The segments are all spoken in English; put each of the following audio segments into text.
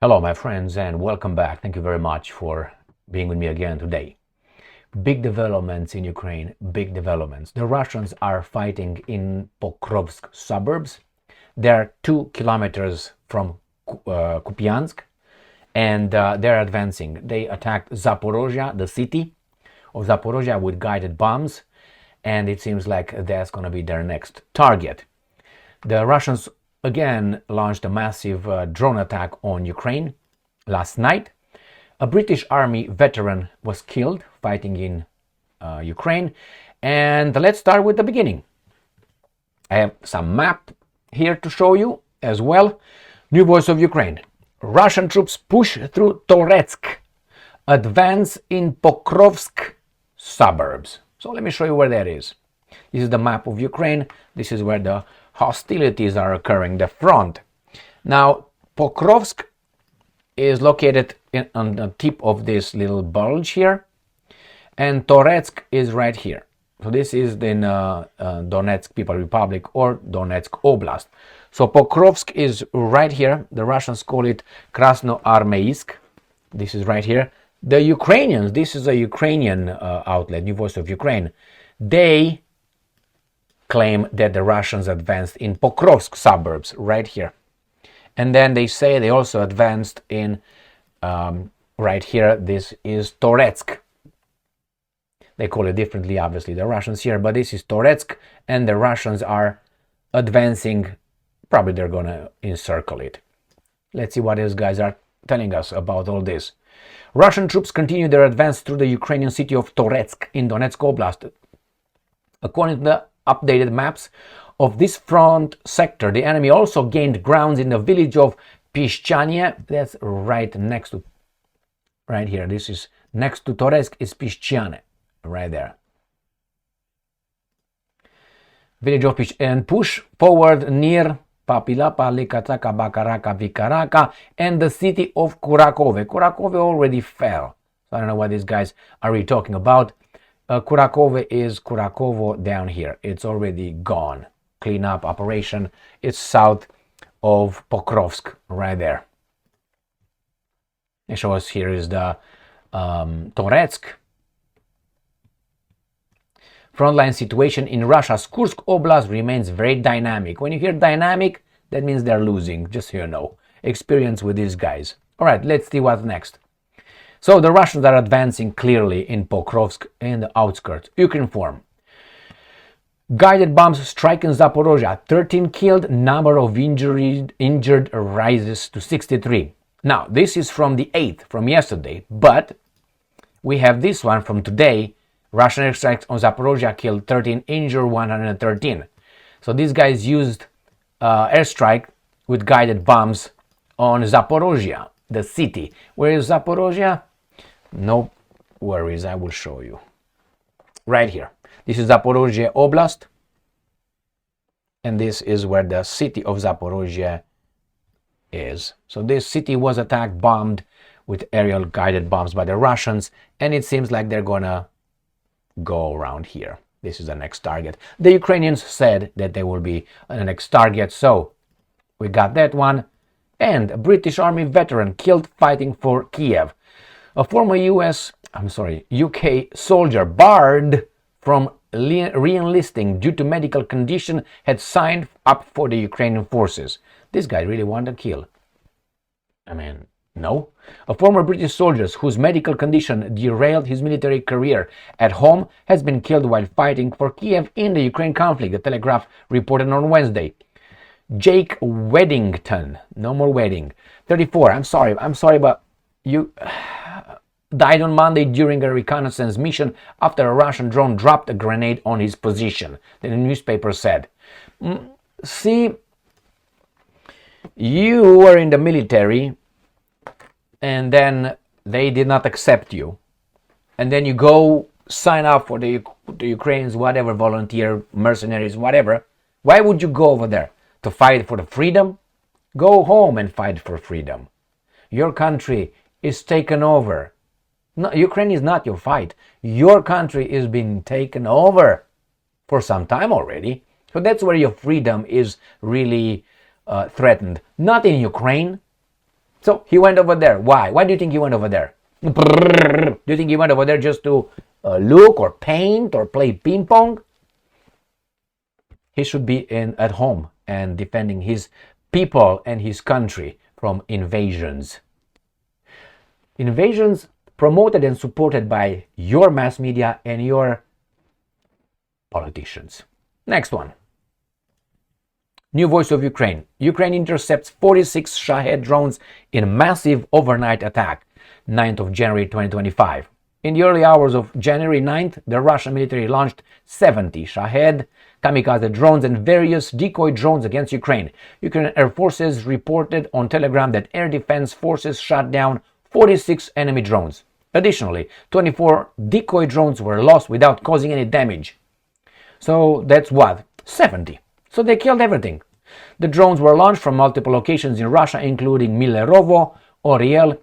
Hello, my friends, and welcome back. Thank you very much for being with me again today. Big developments in Ukraine, big developments. The Russians are fighting in Pokrovsk suburbs. They are 2 kilometers from Kupiansk, and they're advancing. They attacked Zaporizhzhia, the city of Zaporizhzhia, with guided bombs, and it seems like that's going to be their next target. The Russians again launched a massive drone attack on Ukraine last night. A British Army veteran was killed fighting in Ukraine. And let's start with the beginning. I have some map here to show you as well. New voice of Ukraine. Russian troops push through Toretsk, advance in Pokrovsk suburbs. So let me show you where that is. This is the map of Ukraine. This is where the hostilities are occurring, the front. Now, Pokrovsk is located on the tip of this little bulge here, and Toretsk is right here. So this is in Donetsk People Republic or Donetsk Oblast. So Pokrovsk is right here. The Russians call it Krasnoarmeysk. This is right here. The Ukrainians, this is a Ukrainian outlet, New Voice of Ukraine. They claim that the Russians advanced in Pokrovsk suburbs right here. And then they say they also advanced in right here. This is Toretsk. They call it differently, obviously, the Russians here, but this is Toretsk, and the Russians are advancing. Probably they're going to encircle it. Let's see what these guys are telling us about all this. Russian troops continue their advance through the Ukrainian city of Toretsk in Donetsk Oblast. According to the updated maps of this front sector, the enemy also gained grounds in the village of Pishchanie. That's right next to, right here. This is next to Toretsk is Pishchanie, right there. Village of Pish, and push forward near Papilapa, Likataka, Bakaraka, Vikaraka, and the city of Kurakove. Kurakove already fell. So I don't know what these guys are really talking about. Kurakove is Kurakovo down here. It's already gone. Cleanup operation. It's south of Pokrovsk, right there. They show us here is the Toretsk. Frontline situation in Russia's Kursk Oblast remains very dynamic. When you hear dynamic, that means they're losing, just so you know. Experience with these guys. All right, let's see what's next. So the Russians are advancing clearly in Pokrovsk and the outskirts. Ukraine form. Guided bombs strike in Zaporozhye. 13 killed, number of injured rises to 63. Now, this is from the 8th, from yesterday, but we have this one from today. Russian airstrikes on Zaporozhye killed 13, injured 113. So these guys used airstrike with guided bombs on Zaporozhye, the city. Where is Zaporozhye? No worries, I will show you. Right here. This is Zaporizhzhia Oblast. And this is where the city of Zaporozhye is. So this city was attacked, bombed with aerial guided bombs by the Russians. And it seems like they're gonna go around here. This is the next target. The Ukrainians said that they will be the next target. So we got that one. And a British Army veteran killed fighting for Kiev. A former UK soldier barred from re-enlisting due to medical condition had signed up for the Ukrainian forces. This guy really wanted to kill. I mean, no. A former British soldier whose medical condition derailed his military career at home has been killed while fighting for Kiev in the Ukraine conflict, the Telegraph reported on Wednesday. Jake Weddington, no more wedding, 34, I'm sorry, but you died on Monday during a reconnaissance mission after a Russian drone dropped a grenade on his position, the newspaper said. See, you were in the military and then they did not accept you. And then you go sign up for the Ukrainians, whatever, volunteer, mercenaries, whatever. Why would you go over there? To fight for the freedom? Go home and fight for freedom. Your country is taken over. No, Ukraine is not your fight. Your country is being taken over for some time already. So that's where your freedom is really threatened. Not in Ukraine. So he went over there. Why? Why do you think he went over there? Do you think he went over there just to look or paint or play ping pong? He should be at home and defending his people and his country from invasions. Invasions promoted and supported by your mass media and your politicians. Next one. New voice of Ukraine. Ukraine intercepts 46 Shahed drones in massive overnight attack, 9th of January 2025. In the early hours of January 9th, the Russian military launched 70 Shahed kamikaze drones and various decoy drones against Ukraine. Ukrainian Air Forces reported on Telegram that air defense forces shot down 46 enemy drones. Additionally, 24 decoy drones were lost without causing any damage. So that's what? 70. So they killed everything. The drones were launched from multiple locations in Russia, including Milerovo, Oriel,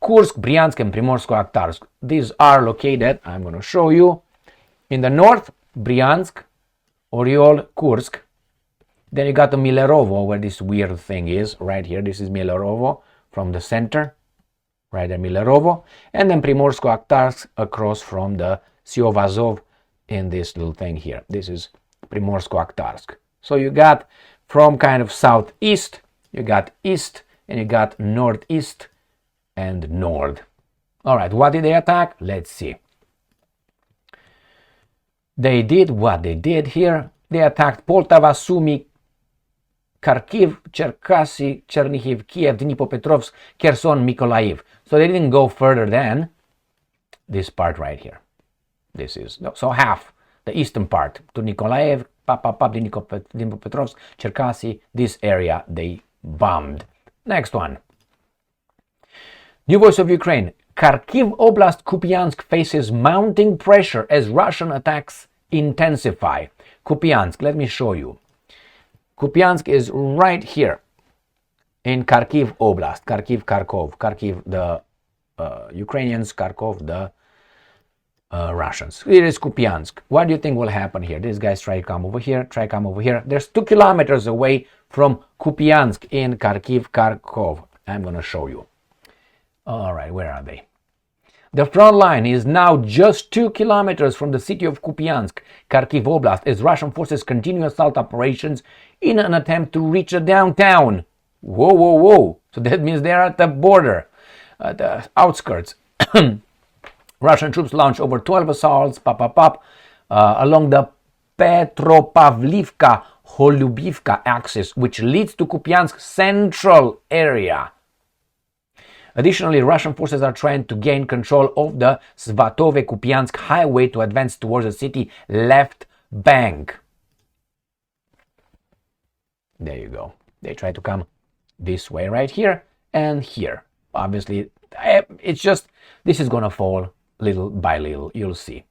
Kursk, Bryansk, and Primorsko-Akhtarsk. These are located, I'm going to show you, in the north, Bryansk, Oriol, Kursk. Then you got the Milerovo, where this weird thing is, right here. This is Milerovo from the center, right there, Milerovo. And then Primorsko-Akhtarsk across from the Siovazov in this little thing here. This is Primorsko-Akhtarsk. So you got from kind of southeast, you got east, and you got northeast and north. All right, what did they attack? Let's see. They did what they did here. They attacked Poltava, Sumy, Kharkiv, Cherkasy, Chernihiv, Kiev, Dnipropetrovsk, Kherson, Mykolaiv. So they didn't go further than this part right here. This is, so half, the eastern part, to Mykolaiv, Dnipropetrovsk, Cherkasy, this area they bombed. Next one. New voice of Ukraine. Kharkiv Oblast, Kupiansk faces mounting pressure as Russian attacks intensify. Kupiansk, let me show you. Kupiansk is right here in Kharkiv Oblast. Kharkiv, the Ukrainians, Kharkov, the Russians. Here is Kupiansk. What do you think will happen here? These guys try to come over here, There's 2 kilometers away from Kupiansk in Kharkov. I'm going to show you. All right, where are they? The front line is now just 2 kilometers from the city of Kupiansk, Kharkiv Oblast, as Russian forces continue assault operations in an attempt to reach the downtown. Whoa. So that means they're at the border, the outskirts. Russian troops launched over 12 assaults along the Petropavlivka-Holubivka axis, which leads to Kupiansk central area. Additionally, Russian forces are trying to gain control of the Svatove-Kupiansk highway to advance towards the city left bank. There you go. They try to come this way right here and here. Obviously, it's just, this is going to fall little by little, you'll see.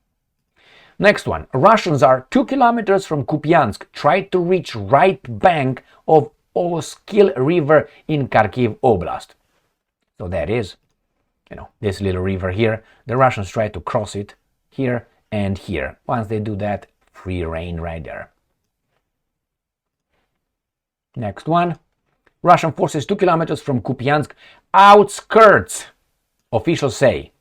Next one. Russians are 2 kilometers from Kupiansk, tried to reach right bank of Oskil River in Kharkiv Oblast. So that is, this little river here. The Russians try to cross it here and here. Once they do that, free reign right there. Next one. Russian forces 2 kilometers from Kupiansk, outskirts, officials say.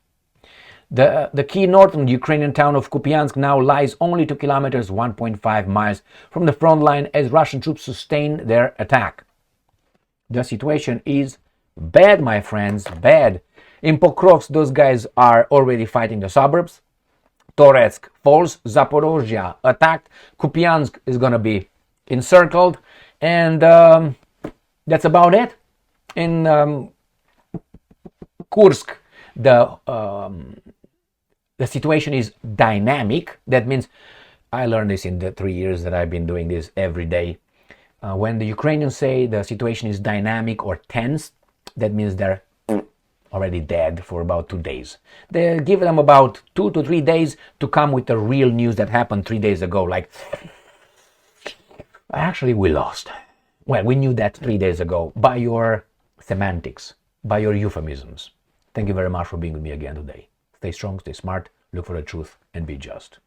The key northern Ukrainian town of Kupiansk now lies only 2 kilometers, 1.5 miles from the front line as Russian troops sustain their attack. The situation is bad, my friends, bad. In Pokrovsk, those guys are already fighting the suburbs. Toretsk falls, Zaporizhzhia attacked, Kupiansk is going to be encircled, and that's about it. In Kursk, the situation is dynamic. That means, I learned this in the 3 years that I've been doing this every day. When the Ukrainians say the situation is dynamic or tense, that means they're already dead for about 2 days. They give them about 2 to 3 days to come with the real news that happened 3 days ago. Like, actually, we lost. Well, we knew that 3 days ago by your semantics, by your euphemisms. Thank you very much for being with me again today. Stay strong, stay smart, look for the truth, and be just.